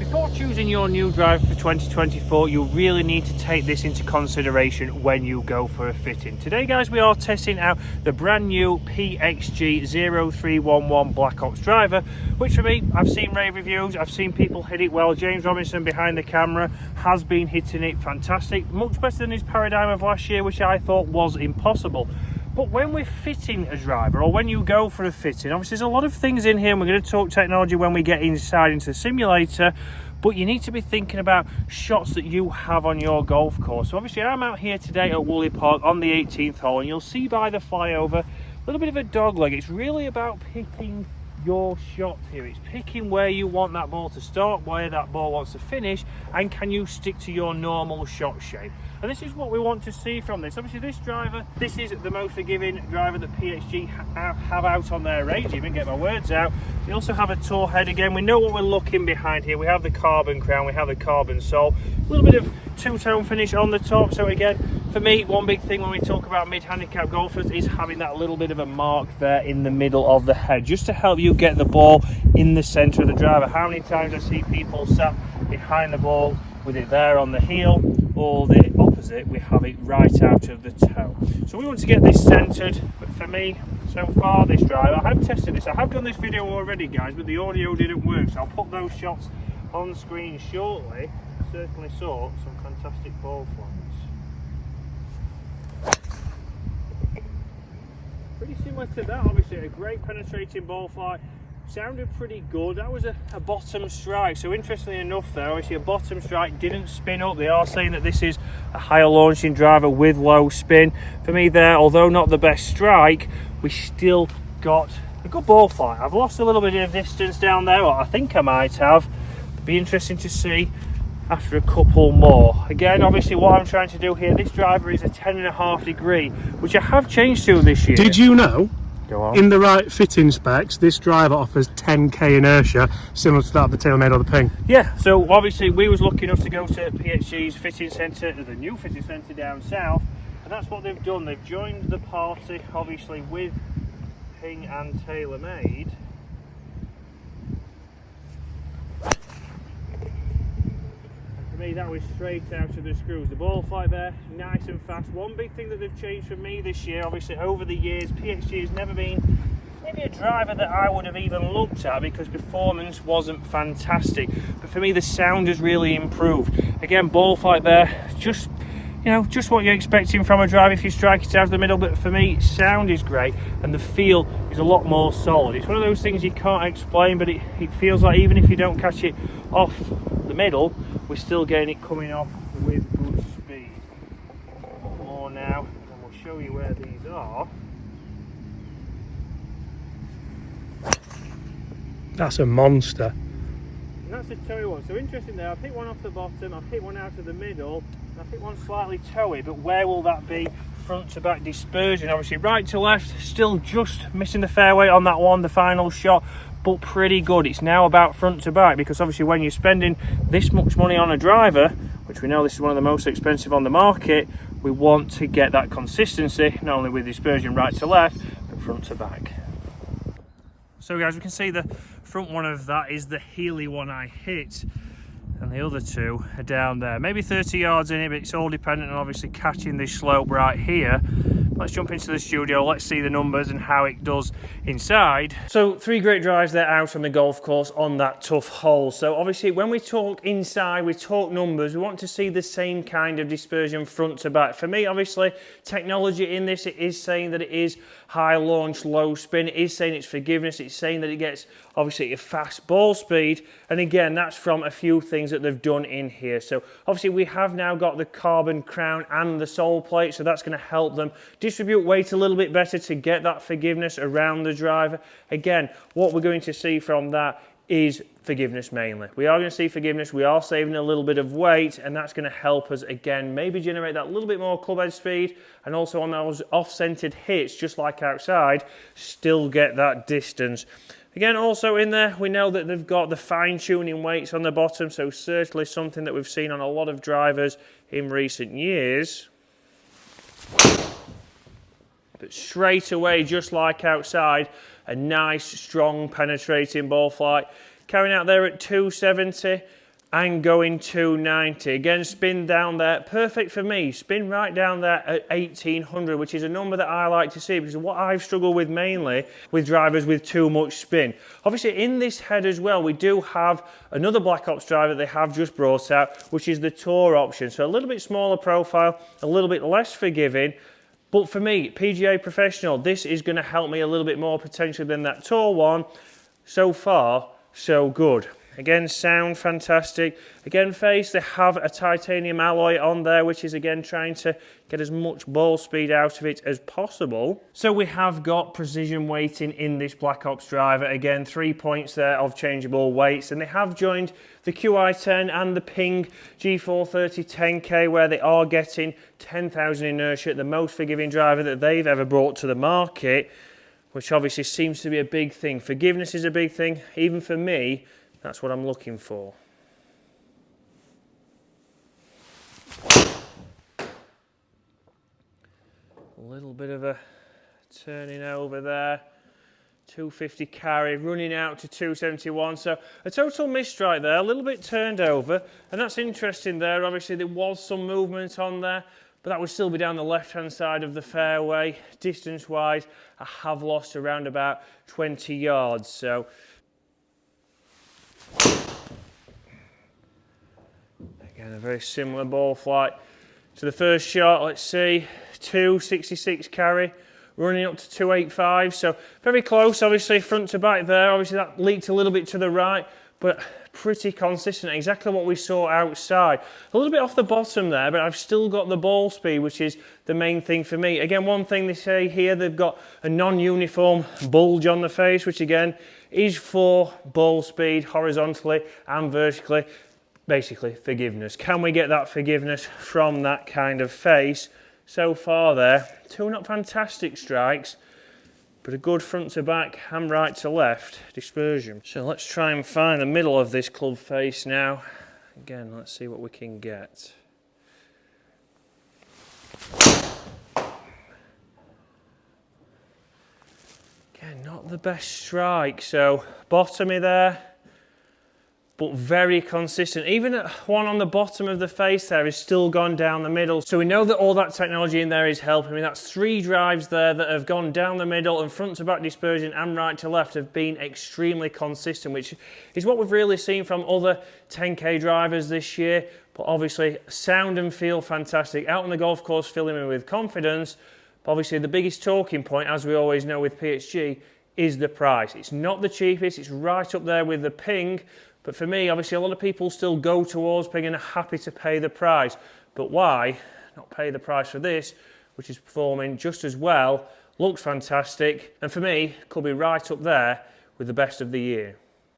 Before choosing your new driver for 2024, you really need to take this into consideration when you go for a fitting. Today, guys, we are testing out the brand new PXG 0311 Black Ops driver, which for me, I've seen rave reviews, I've seen people hit it well. James Robinson behind the camera has been hitting it fantastic, much better than his paradigm of last year, which I thought was impossible. But when we're fitting a driver, or when you go for a fitting, obviously there's a lot of things in here, and we're going to talk technology when we get inside into the simulator, but you need to be thinking about shots that you have on your golf course. So obviously I'm out here today at Woolly Park on the 18th hole, and you'll see by the flyover, a little bit of a dog leg. It's really about picking your shot here. It's picking where you want that ball to start, where that ball wants to finish, and can you stick to your normal shot shape. And this is what we want to see from this. Obviously this driver, this is the most forgiving driver that PXG have out on their range. Even get my words out. They also have a tour head. Again, we know what we're looking behind here. We have the carbon crown, we have the carbon sole, a little bit of two-tone finish on the top. So again, for me, one big thing when we talk about mid-handicap golfers is having that little bit of a mark there in the middle of the head, just to help you get the ball in the center of the driver. How many times I see people sat behind the ball with it there on the heel, or the opposite, we have it right out of the toe. So we want to get this centered, but for me, so far this driver, I have tested this, I have done this video already, guys, but the audio didn't work, so I'll put those shots on screen shortly. Certainly saw some fantastic ball flights. Pretty similar to that, obviously a great penetrating ball flight. Sounded pretty good. That was a bottom strike. So interestingly enough there, obviously a bottom strike didn't spin up. They are saying that this is a higher launching driver with low spin. For me there, although not the best strike, we still got a good ball flight. I've lost a little bit of distance down there, or I think I might have. It'd be interesting to see after a couple more. Again, obviously what I'm trying to do here, this driver is a 10.5 degree, which I have changed to this year. Did you know? Go on. In the right fitting specs, this driver offers 10k inertia, similar to that of the TaylorMade or the Ping. Yeah, so obviously we was lucky enough to go to PXG's fitting centre, the new fitting centre down south, and that's what they've done. They've joined the party, obviously, with Ping and TaylorMade. For me, that was straight out of the screws. The ball flight there, nice and fast. One big thing that they've changed for me this year, obviously over the years, PXG has never been maybe a driver that I would have even looked at because performance wasn't fantastic. But for me, the sound has really improved. Again, ball flight there, just, you know, just what you're expecting from a driver if you strike it out of the middle. But for me, sound is great and the feel is a lot more solid. It's one of those things you can't explain, but it feels like even if you don't catch it off the middle, we're still getting it coming off with good speed. One more now, and we'll show you where these are. That's a monster. And that's a toey one. So interesting there, I've hit one off the bottom, I've hit one out of the middle, and I've hit one slightly toey, but where will that be? Front to back dispersion, obviously right to left, still just missing the fairway on that one, the final shot, but pretty good. It's now about front to back, because obviously when you're spending this much money on a driver, which we know this is one of the most expensive on the market, we want to get that consistency, not only with dispersion right to left, but front to back. So guys, we can see the front one of that is the Healy one I hit, and the other two are down there. Maybe 30 yards in it, but it's all dependent on obviously catching this slope right here. Let's jump into the studio, let's see the numbers and how it does inside. So 3 great drives there out on the golf course on that tough hole. So obviously when we talk inside, we talk numbers, we want to see the same kind of dispersion front to back. For me, obviously, technology in this, it is saying that it is high launch, low spin, it is saying it's forgiveness, it's saying that it gets obviously a fast ball speed, and again, that's from a few things that they've done in here. So obviously we have now got the carbon crown and the sole plate, so that's going to help them distribute weight a little bit better to get that forgiveness around the driver. Again, what we're going to see from that is forgiveness mainly. We are going to see forgiveness, we are saving a little bit of weight, and that's going to help us again maybe generate that little bit more club head speed, and also on those off-centered hits, just like outside, still get that distance. Again, also in there, we know that they've got the fine-tuning weights on the bottom, so certainly something that we've seen on a lot of drivers in recent years. But straight away, just like outside, a nice, strong, penetrating ball flight. Carrying out there at 270. and going 290. Again, spin down there, perfect for me. Spin right down there at 1800, which is a number that I like to see because what I've struggled with mainly with drivers with too much spin. Obviously in this head as well, we do have another Black Ops driver they have just brought out, which is the Tour option. So a little bit smaller profile, a little bit less forgiving. But for me, PGA Professional, this is going to help me a little bit more potentially than that Tour one. So far, so good. Again, sound fantastic. Again, face, they have a titanium alloy on there, which is again trying to get as much ball speed out of it as possible. So we have got precision weighting in this Black Ops driver. Again, 3 points there of changeable weights, and they have joined the QI10 and the Ping G430 10K, where they are getting 10,000 inertia, the most forgiving driver that they've ever brought to the market, which obviously seems to be a big thing. Forgiveness is a big thing, even for me. That's what I'm looking for. A little bit of a turning over there. 250 carry, running out to 271. So a total mistrike there, a little bit turned over. And that's interesting there. Obviously there was some movement on there, but that would still be down the left-hand side of the fairway. Distance-wise, I have lost around about 20 yards. So again, a very similar ball flight to the first shot. Let's see, 266 carry, running up to 285. So very close, obviously, front to back there. Obviously, that leaked a little bit to the right, but pretty consistent. Exactly what we saw outside. A little bit off the bottom there, but I've still got the ball speed, which is the main thing for me. Again, one thing they say here, they've got a non-uniform bulge on the face, which again is for ball speed horizontally and vertically. Basically, forgiveness. Can we get that forgiveness from that kind of face? So far there, two not fantastic strikes, but a good front to back and right to left dispersion. So let's try and find the middle of this club face now. Again, let's see what we can get. Again, not the best strike, so bottomy there, but very consistent. Even one on the bottom of the face there is still gone down the middle. So we know that all that technology in there is helping me. That's 3 drives there that have gone down the middle, and front to back dispersion and right to left have been extremely consistent, which is what we've really seen from other 10K drivers this year. But obviously sound and feel fantastic. Out on the golf course, filling me with confidence. But obviously the biggest talking point, as we always know with PXG, is the price. It's not the cheapest, it's right up there with the Ping. But for me, obviously, a lot of people still go towards Ping and are happy to pay the price. But why not pay the price for this, which is performing just as well, looks fantastic, and for me, could be right up there with the best of the year.